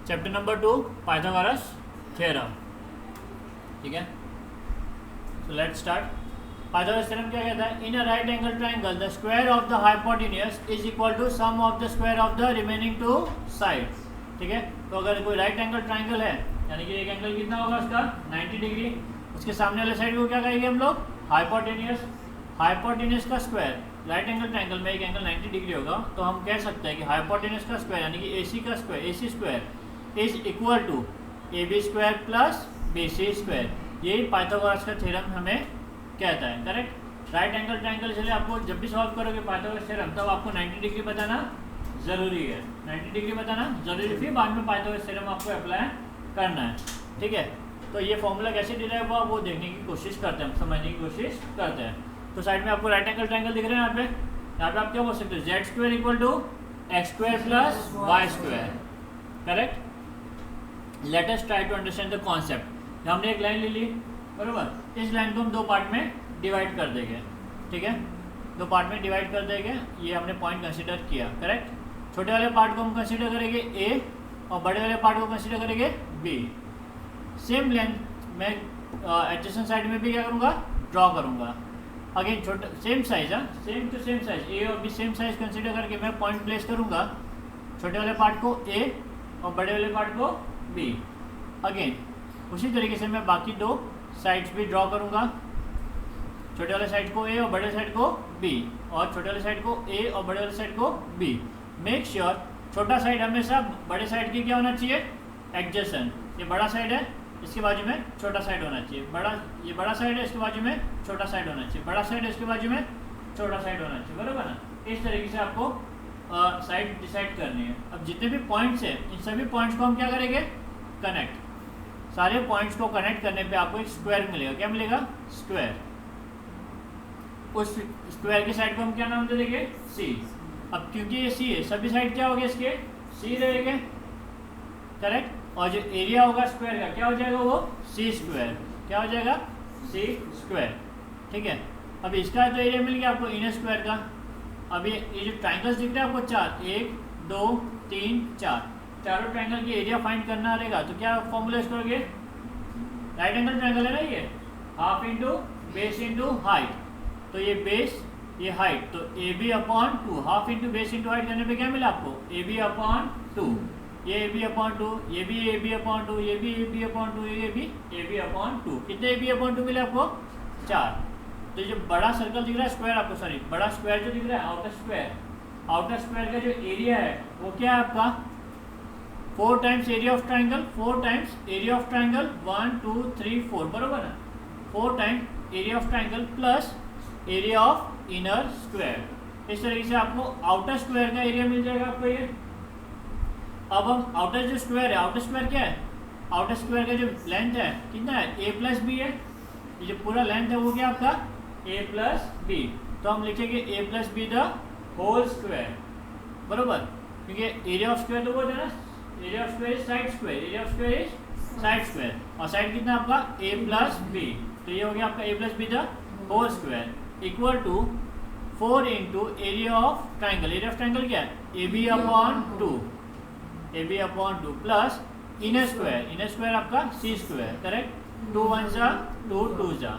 Chapter number 2 Pythagoras theorem. ठीक है, so let's start. Pythagoras theorem क्या कहता है? In a right angle triangle the square of the hypotenuse is equal to sum of the square of the remaining two side. ठीक है, तो अगर कोई राइट एंगल ट्राइंगल है यानी कि एक एंगल कितना होगा उसका 90 डिग्री, उसके सामने वाले साइड को क्या कहेंगे हम लोग? हाइपोटेन्यूज। हाइपोटेन्यूज का स्क्वायर, राइट एंगल ट्राइंगल में एक एंगल 90 डिग्री होगा तो हम कह सकते हैं कि हाइपोटेन्यूज का स्क्वायर यानी कि AC का square, AC square is equal to AB square plus BC square. यही पाइथागोरस का थ्योरम हमें कहता है। करेक्ट। राइट एंगल ट्राइंगल इसलिए आपको जब भी सॉल्व करोगे पाइथागोरस थ्योरम तब आपको 90 डिग्री बताना जरूरी है, 90 डिग्री बताना जरूरी, फिर बाद में पाइथागोरस थ्योरम आपको अप्लाई करना है। ठीक है, तो ये फॉर्मूला कैसे डिराइव हुआ वो देखने की कोशिश करते हैं, समझने की कोशिश करते हैं। तो साइड में आपको राइट एंगल ट्राइंगल दिख रहे हैं यहाँ पे आप क्या बोल सकते हो? Z square equal to x square plus y square. Correct. Let us try to understand the concept. हमने एक लाइन ले ली, बरोबर। इस लाइन को हम दो पार्ट में डिवाइड कर देंगे। ठीक है, दो पार्ट में डिवाइड कर देंगे, ये हमने पॉइंट कंसिडर किया। करेक्ट। छोटे वाले पार्ट को हम कंसिडर करेंगे A और बड़े वाले पार्ट को कंसिडर करेंगे B। सेम लेंथ मैं एडजेसेंट साइड में भी क्या करूँगा? ड्रॉ करूँगा। अगेन छोटा same size, same to same size, A और B सेम साइज कंसिडर करके मैं पॉइंट प्लेस करूँगा। छोटे वाले पार्ट को A और बड़े वाले पार्ट को B। अगेन उसी तरीके से मैं बाकी दो साइड्स भी ड्रॉ करूँगा। छोटे वाले साइड को A और बड़े साइड को B, और छोटे वाले साइड को A और बड़े वाले साइड को B। मेक श्योर छोटा साइड हमेशा बड़े साइड की क्या होना चाहिए? एडजेसेंट। ये बड़ा साइड है, इसके बाजू में छोटा साइड होना चाहिए। ये बड़ा साइड है, इसके बाजू में छोटा साइड होना चाहिए। बड़ा साइड है, इसके बाजू में छोटा साइड होना चाहिए, बराबर ना? इस तरीके से आपको साइड डिसाइड करनी है। अब जितने भी पॉइंट्स हैं इन सभी पॉइंट्स को हम क्या करेंगे? कनेक्ट। सारे पॉइंट्स को कनेक्ट करने पे आपको एक स्क्वायर मिलेगा। क्या मिलेगा? स्क्वायर। उस स्क्वायर की साइड को हम क्या नाम दे देंगे? C। अब क्योंकि ये C है, सभी साइड क्या हो गए इसके? C रहेंगे। करेक्ट। और जो एरिया होगा स्क्वायर का क्या हो जाएगा? वो C स्क्वायर। क्या हो जाएगा? C square. ठीक है, अब इसका तो एरिया मिल गया आपको इनर स्क्वायर का। अब ये जो ट्राइंगल्स दिख रहे हैं आपको चार, 1 2 3 4, चारों ट्राइंगल की एरिया फाइंड करना रहेगा तो क्या फॉर्मूला यूज करोगे? राइट एंगल ट्राइंगल है ना ये, half into base into height. तो ये बेस ये हाइट, तो AB upon 2, half into base into height करने पे क्या मिला आपको? AB upon 2। ये AB अपॉन 2, ये भी AB अपॉन 2, ये भी AB अपॉन 2, ये भी AB अपॉन 2। कितने AB अपॉन 2 मिले आपको? 4। तो जो बड़ा सर्कल दिख रहा है स्क्वायर आपको, सॉरी बड़ा स्क्वायर जो दिख रहा है आउटर स्क्वायर, आउटर स्क्वायर का जो एरिया है वो क्या है आपका? 4 times area of triangle, 4 times area of triangle, 1 2 3 4, बरोबर ना? 4 times area of triangle plus area of inner square. इस तरीके से आपको आउटर स्क्वायर का एरिया मिल जाएगा आपको ये। अब हम आउटर जो स्क्वायर है, आउटर स्क्वायर क्या है? आउटर स्क्वायर का जो लेंथ है कितना है? A प्लस बी है। ये जो पूरा लेंथ है वो क्या आपका? A plus B. तो हम लिखेंगे A plus B the whole square, बरोबर। क्योंकि एरिया ऑफ स्क्वायर तो वो है ना, area of square is side square, area of square is side square. और साइड कितना आपका? A plus B. तो ये हो गया आपका A plus B the whole square equal to 4 into area of triangle. Area of triangle क्या है? AB upon 2, AB upon 2 plus inner square, inner square आपका C स्क्वायर। करेक्ट। 2 1 जा 2 2 जा,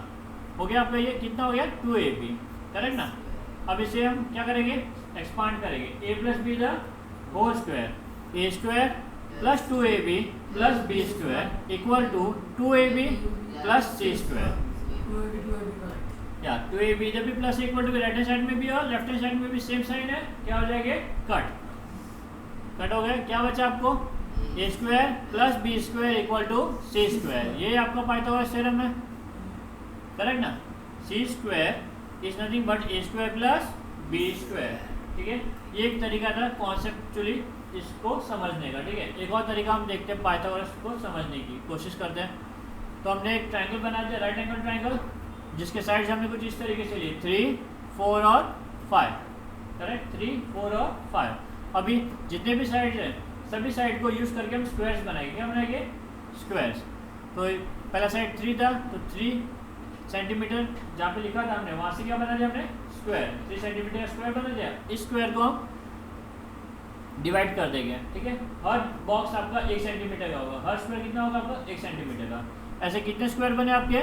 हो गया आपका ये कितना हो गया? 2AB। करेक्ट ना? अब इसे हम क्या करेंगे? एक्सपांड करेंगे। A plus B the whole square, A square plus 2AB plus B square equal to 2AB plus C square. या 2AB जब भी plus equal to right hand side में भी और लेफ्ट हैंड साइड में भी सेम साइन है, क्या हो जाएंगे? कट। कट हो गए। क्या बचा आपको? A square plus B square equal to C square. ये आपका पाइथागोरस थ्योरम है। करेक्ट ना? C square is nothing but A square plus B square. ठीक है, ये एक तरीका था कॉन्सेप्चुअली इसको समझने का। ठीक है, एक और तरीका हम देखते हैं पाइथागोरस को समझने की कोशिश करते हैं। तो हमने एक ट्राइंगल बना दिया, राइट एंगल ट्राइंगल, जिसके साइड्स हमने कुछ इस तरीके से लिए 3 4 और 5। करेक्ट, 3 4 और 5। अभी जितने भी साइड्स हैं सभी साइड को यूज करके हम स्क्वायर्स बनाएंगे। क्या बनाएंगे? स्क्वायर्स। तो पहला साइड 3 था तो 3 सेंटीमीटर जहाँ पे लिखा था हमने वहाँ से क्या बना दिया हमने? स्क्वायर। 3 सेंटीमीटर का स्क्वायर बना दिया। इस स्क्वायर को हम डिवाइड कर देंगे, ठीक है। हर बॉक्स आपका 1 सेंटीमीटर का होगा, हर स्क्वायर कितना होगा आपका 1 सेंटीमीटर का। ऐसे कितने स्क्वायर बने आपके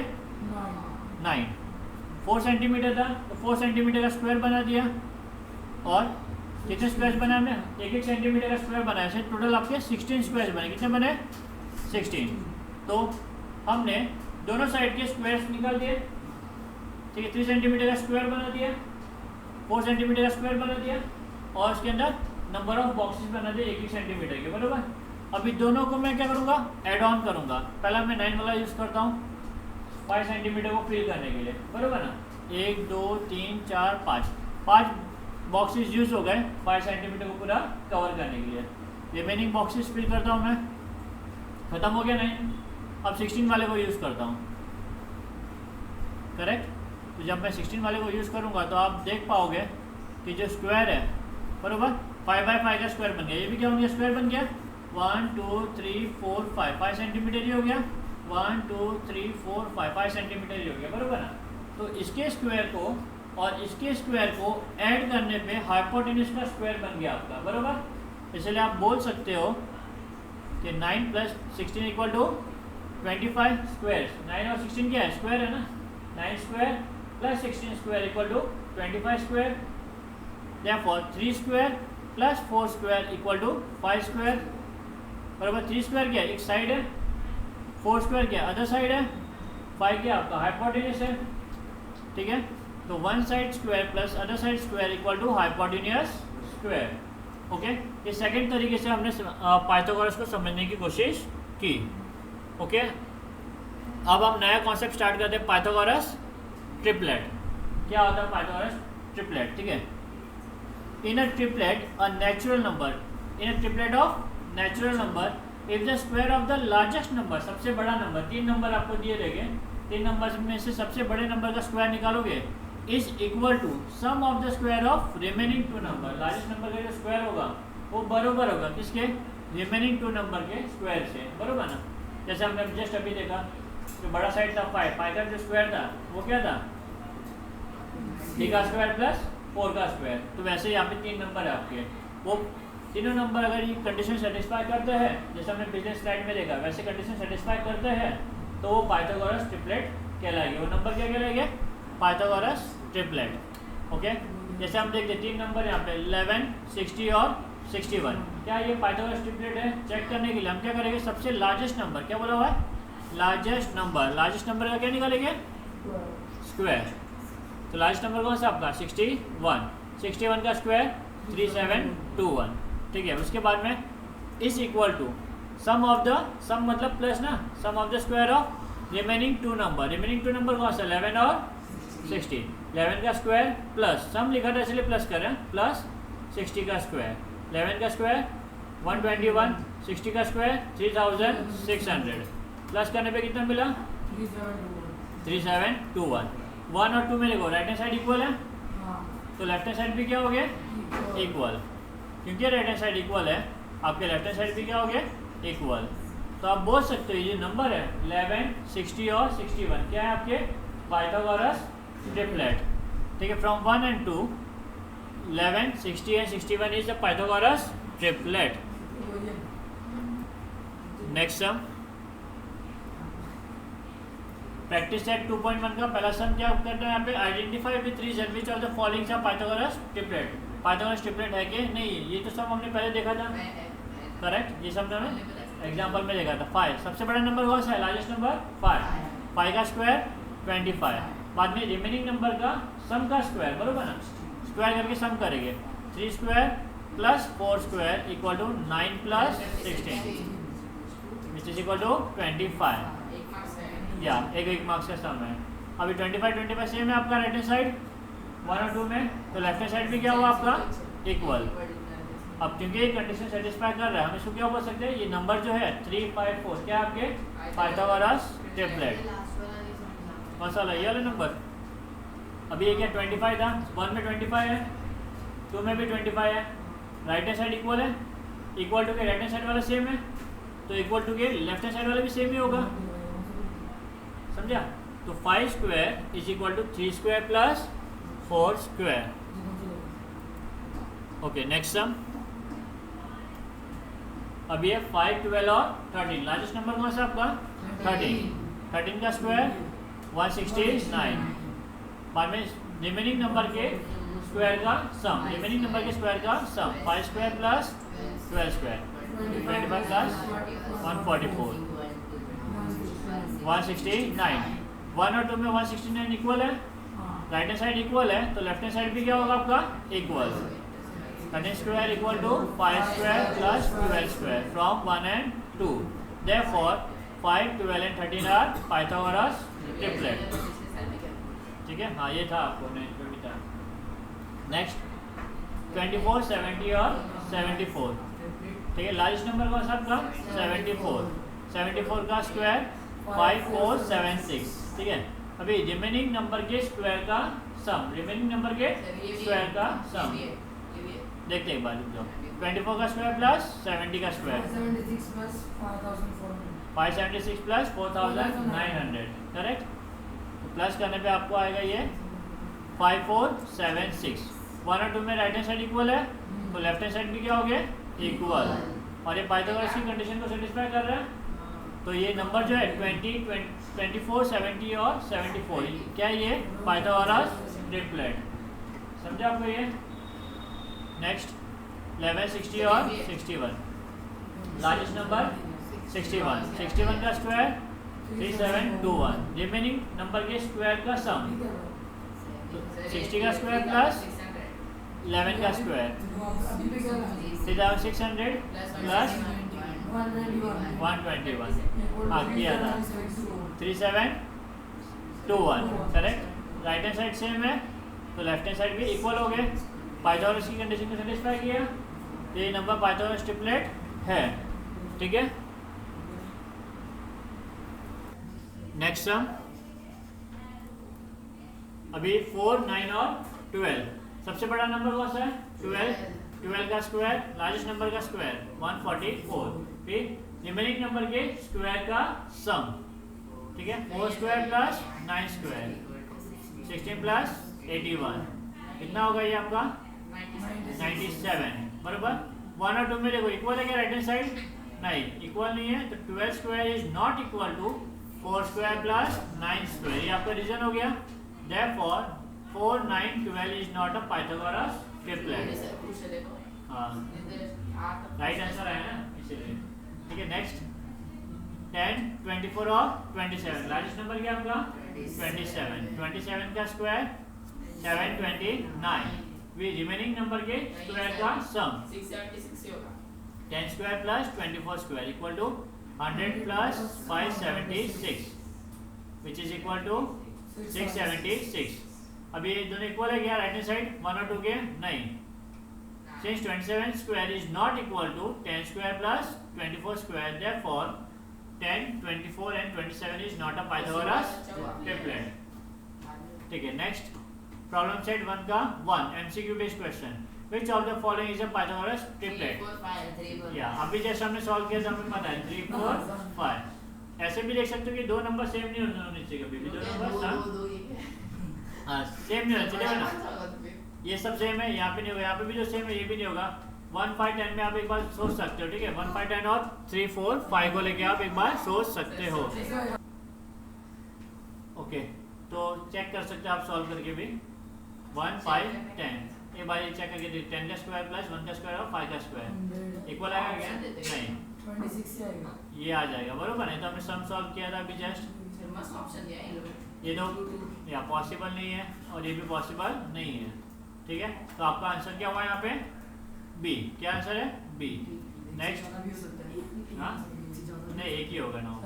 9। 4 सेंटीमीटर था तो 4 सेंटीमीटर का स्क्वायर बना दिया, और कितने स्क्वायर बना हमने 1-1 सेंटीमीटर का स्क्वायर बनाया, ऐसे टोटल आपके 16 स्क्वायर बने। कितने बने 16। तो हमने दोनों साइड के स्क्वायर्स निकाल दिए, ठीक है। 3 सेंटीमीटर का स्क्वायर बना दिया, 4 सेंटीमीटर का स्क्वायर बना दिया, और उसके अंदर नंबर ऑफ बॉक्सेस बना दिए 1-1 सेंटीमीटर के, बराबर। अभी दोनों को मैं क्या करूँगा, एड ऑन करूँगा। पहला मैं 9 वाला यूज़ करता हूँ 5 सेंटीमीटर को फिल करने के लिए, बराबर ना। 1 2 3 4 5 बॉक्सेस यूज हो गए 5 सेंटीमीटर को पूरा कवर करने के लिए। रिमेनिंग बॉक्सेस फिल करता हूँ मैं, खत्म हो गया 9। अब 16 वाले को यूज़ करता हूँ, करेक्ट। तो जब मैं 16 वाले को यूज़ करूँगा तो आप देख पाओगे कि जो स्क्वायर है, बराबर 5x5 का स्क्वायर बन गया। ये भी क्या हो गया, स्क्वायर बन गया। 1 2 3 4 5 सेंटीमीटर ही हो गया। 1 2 3 4 5 सेंटीमीटर ही हो गया, बराबर ना। तो इसके स्क्वायर को और इसके स्क्वायर को ऐड करने पे हाइपोटेन्यूज का स्क्वायर बन गया आपका, बराबर। इसलिए आप बोल सकते हो कि 9 + 16 = 25 स्क्वायर। 9 और 16 क्या है, स्क्वायर है ना। 9 square + 16 square = 25 square. Therefore 3 square + 4 square = 5 square, बराबर। 3 स्क्वायर क्या है, एक साइड है। 4 स्क्वायर क्या है, अदर साइड है। 5 क्या आपका हाइपोटेन्यूज है, ठीक है। तो 1 side square + other side square = hypotenuse square. Okay, ये सेकंड तरीके से हमने पाइथागोरस को समझने की कोशिश की। ओके, अब हम नया कॉन्सेप्ट स्टार्ट करते हैं, पाइथागोरस ट्रिपलेट। क्या होता है पाइथागोरस ट्रिपलेट, ठीक है। In a triplet a natural number, in a triplet of natural number, if the square of the largest number, सबसे बड़ा नंबर, 3 नंबर आपको दिए रहेंगे, 3 नंबर में से सबसे बड़े नंबर का स्क्वायर निकालोगे, is equal to sum of the square of remaining 2 number. Largest number का जो स्क्वायर होगा वो बराबर होगा किसके, रिमेनिंग 2 नंबर के स्क्वायर से, बराबर ना। जैसे हमने जस्ट अभी देखा, जो बड़ा साइड था 5 का जो स्क्वायर था वो क्या था, 3 का स्क्वायर + 4 का स्क्वायर। तो वैसे यहाँ पे 3 नंबर है आपके, वो तीनों नंबर अगर ये कंडीशन सेटिस्फाई करते हैं, जैसे हमने पिछले स्लाइड में देखा, वैसे कंडीशन सेटिस्फाई करते हैं तो वो पाइथागोरस ट्रिपलेट कहलाएंगे। वो नंबर क्या कहलाएंगे, पाइथागोरस ट्रिपलेट। ओके, जैसे हम देखते 3 नंबर यहाँ पे 11, 60 और 61। क्या ये पाइथागोरस ट्रिपलेट है, चेक करने के लिए हम क्या करेंगे, सबसे लार्जेस्ट नंबर, क्या बोला हुआ है, लार्जेस्ट नंबर। लार्जेस्ट नंबर का क्या निकालेंगे, स्क्वायर। तो लार्जेस्ट नंबर कौन सा आपका 61। 61 का स्क्वायर 3721, ठीक है। उसके बाद में is equal to sum of the, sum मतलब प्लस ना, sum of the square of remaining 2 number. Remaining 2 number कौन सा, 11 और 60। 11 का स्क्वायर प्लस, सम लिखा था इसलिए प्लस करें, प्लस 60 का स्क्वायर। 11 का स्क्वायर 121, 60 का स्क्वायर 3600, प्लस करने पे कितना मिला 3721। 1 और 2 में लिखो, राइट हैंड साइड इक्वल है, तो लेफ्ट हैंड साइड भी क्या हो गया, इक्वल। क्योंकि राइट हैंड साइड इक्वल है, आपके लेफ्ट हैंड साइड भी क्या हो गया, इक्वल। तो आप बोल सकते हो ये नंबर है 11, 60 और 61 क्या है आपके पाइथागोरस ट्रिपलेट, ठीक है। From 1 and 2, 11, 60 and 61 is the Pythagoras triplet. Next sum, practice set 2.1 का पहला सम क्या करना है यहाँ पे, identify with reason which of the following are Pythagoras triplet. Pythagoras triplet है कि नहीं, ये तो सम हमने पहले देखा था, करेक्ट। ये सम हमने एग्जांपल में देखा था। 5 सबसे बड़ा नंबर कौन सा है, लार्जेस्ट नंबर 5 का स्क्वायर 25। बाद में रिमेनिंग नंबर का सम का स्क्वायर, बरोबर ना, स्क्वायर करके सम करेंगे। 3 square + 4 square = 9 + 16 which is equal to 25। या एक मार्क्स का सम है। अभी 25 सेम है आपका राइट हैंड साइड 1 और 2 में, तो लेफ्ट हैंड साइड भी क्या हुआ आपका इक्वल। अब क्योंकि ये कंडीशन सेटिस्फाई कर रहा है, हम इसको क्या बोल सकते हैं, ये नंबर जो है 3, 5, 4 क्या आपके पाइथागोरस ट्रिपलेट। कौन सा ये वाला नंबर, अभी ये क्या 25 था, 1 में 25 है, 2 में भी 25 है, राइट हैंड साइड इक्वल है, इक्वल टू के राइट हैंड साइड वाला सेम है, तो इक्वल टू के लेफ्ट हैंड साइड वाला भी सेम ही होगा, समझा। तो 5 square = 3 square + 4 square. Okay, next sum, अब ये 5, 12 और 13, लार्जेस्ट नंबर कौन सा आपका 13, 13 का स्क्वायर 169, बाद में रिमेनिंग नंबर के स्क्वायर का सम, रिमेनिंग नंबर के स्क्वायर का सम 5 स्क्वायर प्लस 12 स्क्वायर 25 प्लस 144 169, 1 और 2 में 169 इक्वल है, राइट हैंड साइड इक्वल है तो लेफ्ट हैंड साइड भी क्या होगा आपका equal, 13 square equal to 5 square plus 12 square from 1 and 2, therefore 5, 12 and 13 are Pythagoras triplet. ठीक है, हाँ ये था आपको नहीं भी था। नेक्स्ट 24, 70 और 74, ठीक है, लार्जेस्ट नंबर कौन सा आपका 74, 74 का स्क्वायर 5476, ठीक है। अभी रिमेनिंग नंबर के स्क्वायर का सम, रिमेनिंग नंबर के स्क्वायर का सम देखते एक बार, 24 का स्क्वायर प्लस 70 का स्क्वायर 576 प्लस 4900, करेक्ट। तो प्लस करने पे आपको आएगा ये 5476, 1 और 2 में राइट हैंड साइड इक्वल है तो लेफ्ट हैंड साइड भी क्या हो गया इक्वल, और ये पाइथागोरस की कंडीशन को सेटिस्फाई कर रहा है। तो ये नंबर जो है 24, 70 और 74 क्या है ये पाइथागोरस ट्रिपलेट, समझा आपको ये। नेक्स्ट 11, 60 और 61, लार्जेस्ट नंबर 61, 61 का स्क्वायर 3721, रिमेनिंग नंबर के स्क्वायर का सम, तो 60 का स्क्वायर प्लस 11 का स्क्वायर 3600 प्लस 121, हाँ किया था 3721, correct. Right hand side same है तो लेफ्ट हैंड साइड भी इक्वल हो गए, पाइथागोरस की कंडीशन को सेटिस्फाई किया, ये नंबर पाइथागोरस ट्रिपलेट है, ठीक है। नेक्स्ट सम, अभी 4, 9 और 12, सबसे बड़ा नंबर कौन सा है 12, 12 का स्क्वायर लार्जेस्ट नंबर का स्क्वायर 144, फिर रिमेनिंग नंबर के स्क्वायर का सम, ठीक है, 4 स्क्वायर प्लस 9 स्क्वायर 16 प्लस 81, कितना होगा ये आपका 97, बराबर। 1 और 2 में देखो इक्वल है क्या राइट हैंड साइड, नहीं इक्वल नहीं है, तो 12 square is not equal to 4 square plus 9 square, ये आपका रीजन हो गया, therefore 4, 9, 12 is not a Pythagoras triplet, हाँ राइट आंसर है ना इसीलिए, ठीक है। नेक्स्ट 10, 24 और 27, लार्जेस्ट नंबर क्या आपका 27, 27 का स्क्वायर 729, वी रिमेनिंग नंबर के स्क्वायर का sum 10 square plus 24 square equal to 100 plus 576 which is equal to 676। अभी ये दोनों इक्वल है क्या राइट हैंड साइड 1 और 2 के, नहीं, since 27 square is not equal to 10 square plus 24 square, therefore 10, 24 and 27 is not a Pythagoras triplet, ठीक है। नेक्स्ट प्रॉब्लम सेट 1 का 1 MCQ based question, which of the following is a Pythagoras triplet, या अभी जैसे हमने सॉल्व किया था हमें पता है 3, 4, 5, ऐसे भी देख सकते हो कि दो नंबर सेम नहीं होने चाहिए, कभी भी दो नंबर हाँ सेम नहीं होना चाहिए ना, ये सब सेम है, यहाँ पे नहीं होगा, यहाँ पे भी जो सेम है ये भी नहीं होगा। 1, 5, 10 में आप एक बार सोच सकते हो, ठीक है, 1, 5, 10 और 3, 4, 5 को लेके आप एक बार सोच सकते हो, ओके। तो चेक कर सकते हो आप सॉल्व करके भी 1, 5, 10 एक बार ये चेक करके 10 का स्क्वायर प्लस 1 का स्क्वायर और 5 का स्क्वायर इक्वल आएगा क्या, नहीं 26 ये आ जाएगा, बरोबर है। तो हमने सम सॉल्व किया था अभी जस्ट, ये दो या पॉसिबल नहीं है और ये भी पॉसिबल नहीं है, ठीक है। तो आपका आंसर क्या हुआ यहाँ पे बी, क्या आंसर है बी। नेक्स्ट हाँ नहीं एक ही होगा ना,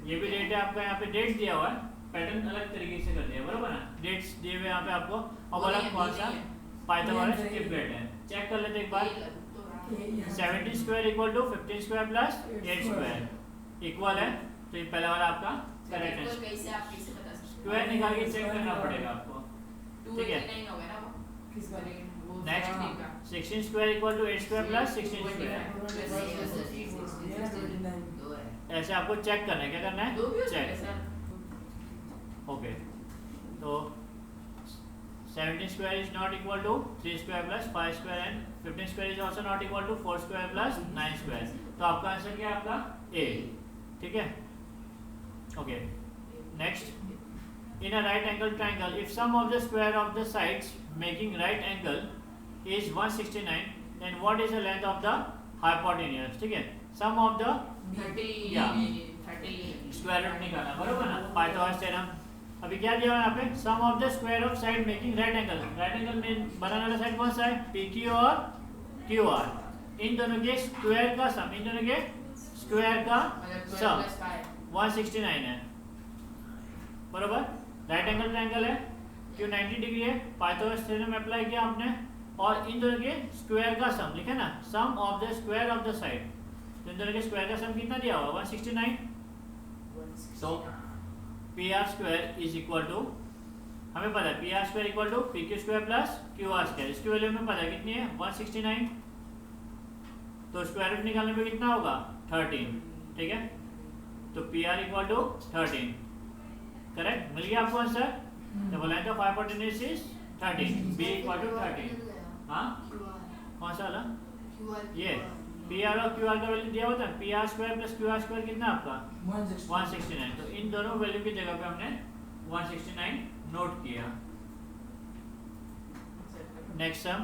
ये भी डेट है आपका, यहाँ पे डेट दिया हुआ है, पैटर्न अलग तरीके से कर दिया, बरोबर ना, डेट्स दिए हुए यहाँ पे आपको, और अलग कौन सा पाइथागोरस ट्रिपलेट है, चेक कर लेते एक बार। 17 square equal to 15 square plus 8 square equal है, तो ये पहला वाला आपका करेक्ट है। स्क्वायर निकाल के चेक करना पड़ेगा आपको, ठीक है। Next 16 square equal to 8 square plus 16 square, ऐसे आपको चेक करना है, क्या करना है चेक, ओके। तो 17 square is not equal to 3 square plus 5 square and 15 square is also not equal to 4 square plus 9 square. तो आपका आंसर क्या है? आपका A. ठीक है, okay. Next, in a right angle triangle, if sum of the square of the sides making right angle is 169, then what is the length of the hypotenuse? ठीक है, sum of the 30 square root निकालना, बरोबर ना, Pythagoras theorem. अभी क्या दिया है यहाँ पे? Sum of the square of side making right angle. Right angle में बनाने वाला साइड कौन सा है? PQ और QR. इन दोनों के स्क्वायर का सम, इन दोनों के स्क्वायर का सम 169 है, बरोबर. राइट एंगल ट्रायंगल है, Q 90 डिग्री है, पाइथागोरस थ्योरम अप्लाई किया आपने, और इन दोनों के स्क्वायर का सम लिखा ना, sum of the square of the side. तो इन दोनों के स्क्वायर का सम कितना दिया हुआ? 169. So PR square is equal to, हमें पता है PR square equal to PQ square plus QR square. इसकी वैल्यू हमें पता है कितनी है? 169. तो स्क्वायर रूट निकालने पे कितना होगा? 13. ठीक है, तो PR इक्वल टू 13. करेक्ट, मिल गया आपको आंसर. तो length of hypotenuse is 13. B equal to 13. हाँ, कौन सा वाला? ये PR और QR का वैल्यू दिया होता है. PR square plus QR square कितना आपका? 169. तो इन दोनों वैल्यू की जगह पे हमने 169 नोट किया. नेक्स्ट सम,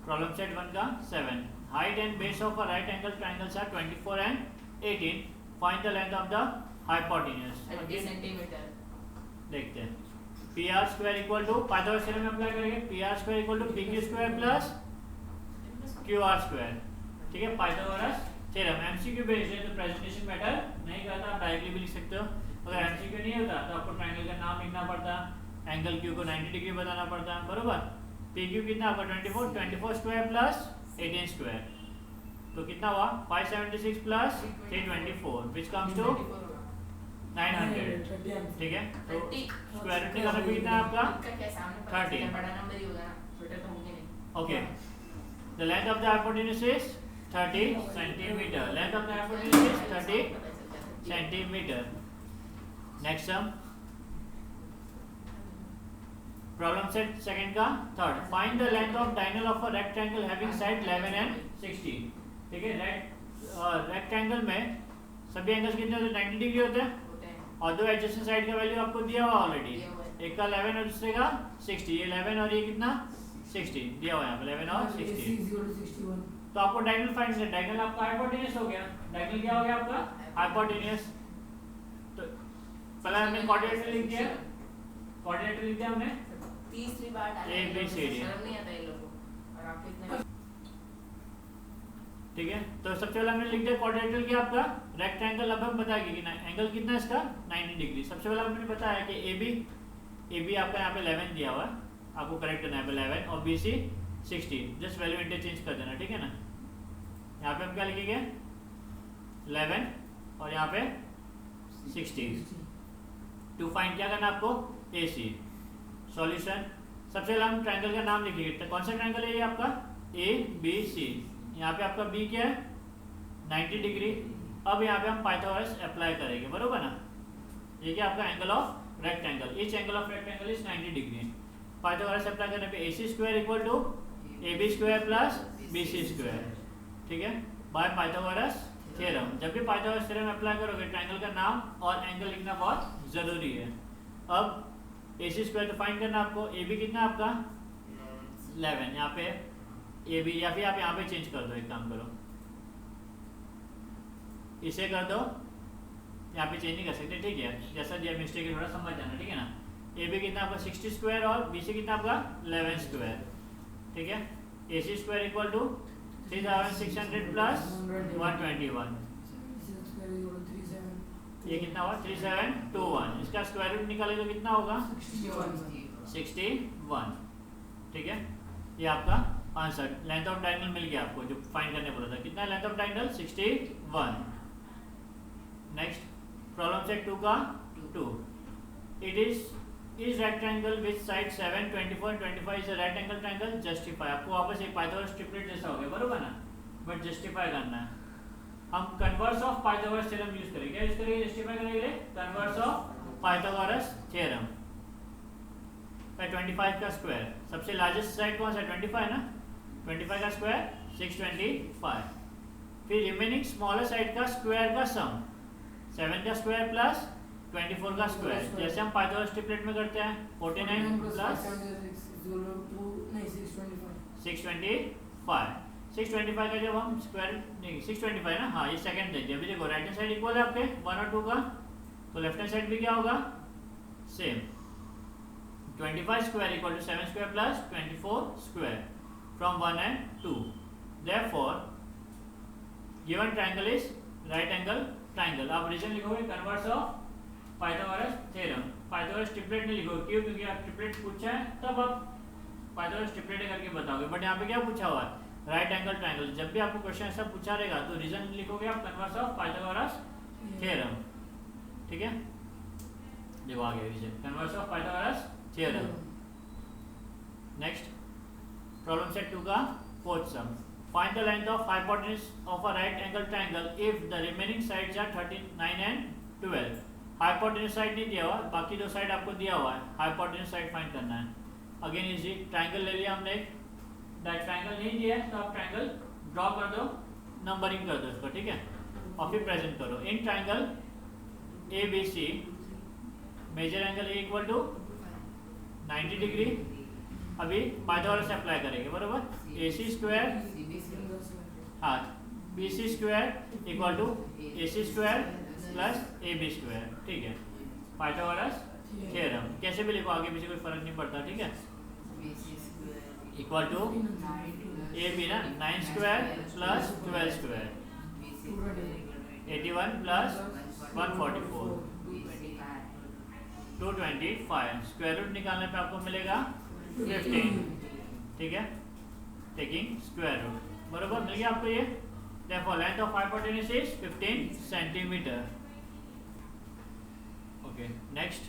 प्रॉब्लम सेट 1 का 7. Height and base of a right angle triangles are 24 and 18. Find the length of the hypotenuse. Centimetre देखते हैं. PR square equal to, Pythagoras theorem में अप्लाई करेंगे, PR square equal to PQ square plus QR square. ठीक है, Pythagoras theorem. MCQ based है तो presentation matter नहीं करता, आप डायरेक्टली भी लिख सकते हो. अगर MCQ नहीं होता तो आपको ट्रायंगल का नाम लिखना पड़ता, एंगल Q को 90 डिग्री बताना पड़ता, बरोबर. PQ कितना आपका? 24 स्क्वायर प्लस 18 स्क्वायर. तो कितना हुआ? 576 प्लस 324 विच कम्स टू 900. ठीक है, तो स्क्वायर रूट निकालना भी कितना है आपका? 30. बड़ा नंबर ही होगा ना, छोटा तो होंगे नहीं. Okay, the length of the hypotenuse is 30 centimeter. Length of the hypotenuse is 30 centimeter. Next sum, problem set second का third. Find the length of diagonal of a rectangle having side 11 and 60. ठीक है, rectangle में सभी angles कितने होते हैं? 90 degree होते हैं, और दो एडजेसेंट साइड का वैल्यू आपको दिया हुआ ऑलरेडी. एक का 11 और दूसरे का 60. ये 11 और ये कितना? 60 दिया हुआ है यहाँ पे, 11 और 60. तो आपको डायगोनल फाइंड करना है. डायगोनल आपका हाइपोटेन्यूज हो गया. डायगोनल क्या हो गया आपका? हाइपोटेन्यूज. तो पहले हमने कोऑर्डिनेट लिख दिया, कोऑर्डिनेट लिख दिया हमने. तीसरी बार A B C D. शर्म नहीं आता इन लोगों को, और आप इतने. ठीक है, तो सबसे पहले हमने लिख दिया कोऑर्डिनेट क्या आपका? रेक्टेंगल. अब हम बताएंगे कि एंगल कितना है इसका? 90 डिग्री. सबसे पहले हमने बताया कि AB आपका यहाँ पे 11 दिया हुआ है, आपको करेक्ट करना है 11, और BC 60. जस्ट वैल्यू इंटरचेंज कर देना, ठीक है ना. यहाँ पे हम क्या लिखेंगे? 11 और यहाँ पे 60. टू फाइंड क्या करना आपको? AC. सॉल्यूशन, सबसे पहले हम ट्रायंगल का नाम लिखेंगे. तो कौन सा ट्रायंगल है ये आपका? ABC. यहाँ पे आपका B क्या है? 90 डिग्री. अब यहाँ पे हम पाइथागोरस अप्लाई करेंगे, बरोबर ना. ये क्या आपका? Angle of rectangle. Each angle of rectangle is 90 degree. Pythagoras apply करने पे AC square equal to AB square plus BC square. ठीक है, बाय पाइथागोरस थ्योरम. जब भी पाइथागोरस थ्योरम अप्लाई करोगे ट्रायंगल का नाम और एंगल लिखना बहुत जरूरी है. अब AC स्क्वायर तो फाइंड करना आपको. AB कितना आपका? 11. यहाँ पे AB, या फिर आप यहाँ पे चेंज कर दो, एक काम करो, इसे कर दो, यहाँ पे चेंज नहीं कर सकते. ठीक है, जैसा दिया मिस्टेक है, थोड़ा समझ जाना, ठीक है ना. AB कितना आपका? 60 स्क्वायर, और BC कितना आपका? 11 स्क्वायर. ठीक है, AC square equal to 3600 plus 121. ये कितना हुआ? 3721. इसका स्क्वायर रूट निकाले तो कितना होगा? 61. ठीक है, ये आपका आंसर. लेंथ ऑफ डायगोनल मिल गया आपको, जो फाइंड करने बोला था. कितना length of diagonal? 61. Next, problem set 2 का 2. It is rectangle with side 7, 24 and 25 is a right angle triangle. Justify. आपको वापस एक पाइथागोरस ट्रिपलेट जैसा हो गया, बरोबर ना, बट जस्टिफाई करना है. हम converse of Pythagoras theorem use करेंगे. क्या यूज करेंगे? जस्टिफाई करेंगे converse of Pythagoras theorem. By 25 का स्क्वायर। सबसे लार्जेस्ट साइड कौन सा है? 25 ना, 25 का स्क्वायर 625। फिर रिमेनिंग स्मॉलर साइड का स्क्वायर का सम 7 का स्क्वायर प्लस 24 का स्क्वायर, जैसे हम पाइथागोरस ट्रिपलेट में करते हैं 49 प्लस 625। 625 का जब हम स्क्वायर नहीं 625 ना, हाँ ये सेकंड देखिए। अभी देखो राइट हैंड साइड इक्वल है आपके 1 और 2 का, तो लेफ्ट हैंड साइड भी क्या होगा? Same. 25 square equal to 7 square plus 24 square from 1 and 2। Therefore given triangle is right angle triangle। आप रीजन लिखोगे converse of Pythagoras theorem. Pythagoras triplet नहीं लिखोगे, क्यों? क्योंकि आप ट्रिपलेट पूछा है तब आप पाइथागोरस ट्रिपलेट करके बताओगे, बट यहाँ पे क्या पूछा हुआ है? Right angle triangle. जब भी आपको क्वेश्चन ऐसा पूछा रहेगा तो रीजन लिखोगे आप कन्वर्स ऑफ पाइथागोरस थ्योरम, ठीक है? देखो आ गया reason, converse of Pythagoras theorem. Next problem set 2 का fourth sum. Find the length of hypotenuse of a right angle triangle if the remaining sides are 13, 9 and 12। Hypotenuse side नहीं दिया हुआ, बाकी दो साइड आपको दिया हुआ है, हाइपोटेन्यूज साइड फाइंड करना है। अगेन इजी, ट्रायंगल ले लिया हमने, ट्रायंगल नहीं दिया है तो आप ट्रायंगल ड्रॉ कर दो, नंबरिंग कर दो इसको, ठीक है? और फिर प्रेजेंट करो। In triangle A B C measure angle A equal to 90 degree. अभी पाइथागोरस अप्लाई करेंगे, बरोबर? ए सी स्क्वायर, हाँ B C square equal to A C square plus A B square, ठीक है? पाइथागोरस थ्योरम कैसे भी लिखो, आगे पीछे कोई फर्क नहीं पड़ता, ठीक है? इक्वल टू ए बी ना 9 square plus 12 square 81 plus 144 225। Square root निकालने पे आपको मिलेगा 15, ठीक है? टेकिंग स्क्वायर रूट, बरोबर मिल गया आपको ये। Therefore length of hypotenuse is 15 centimeter। Okay next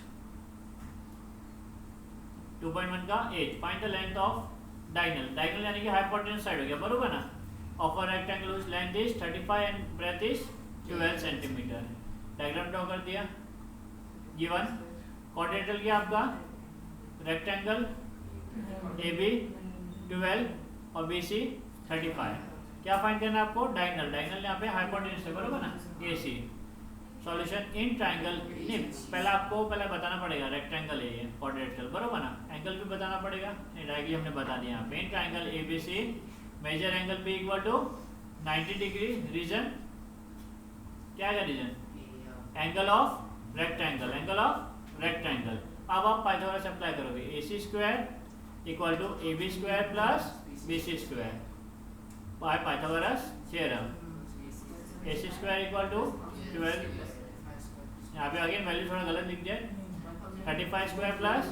2.1 का 8। Find the length of diagonal. Diagonal यानी कि हाइपोटेन्यूज साइड हो गया, बरोबर ना? Of a rectangle which length is 35 and breadth is 12 centimetre. Diagram draw कर दिया। गिवन क्वाड्रेंटल क्या आपका? रेक्टेंगल ए बी 12 और बी सी 35। क्या फाइंड करना है आपको? डायगोनल। डायगोनल यहाँ पे हाइपोटेन्यूज है, बरोबर ना? ए सी। सॉल्यूशन इन ट्रायंगल नहीं, आपको पहले बताना पड़ेगा रेक्टेंगल है ये, क्वाड्रेंटल, बरोबर ना? एंगल भी बताना पड़ेगा, नहीं डायरेक्टली हमने बता दिया यहाँ पे। In triangle A B C measure angle B equal to 90 degree. Reason क्या है? Reason angle of rectangle, angle of rectangle. अब आप पाइथागोरस अप्लाई करोगे, A C square equal to A B square plus B C square by Pythagoras theorem. A C square equal to 12, यहाँ पे again value थोड़ा गलत लिख दिया, 35 square plus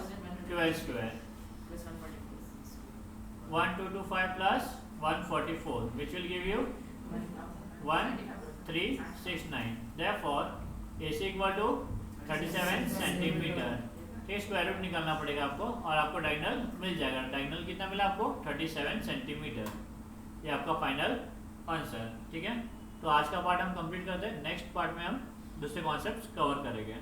12 square 1225 plus 144 which will give you 1369। Therefore AC equal to 37 centimetre. ठीक, square root निकालना पड़ेगा आपको और आपको डायगोनल मिल जाएगा। डायगोनल कितना मिला आपको? 37 सेंटीमीटर। ये आपका फाइनल आंसर, ठीक है? तो आज का पार्ट हम कंप्लीट करते हैं। नेक्स्ट पार्ट में हम दूसरे कॉन्सेप्ट्स कवर करेंगे।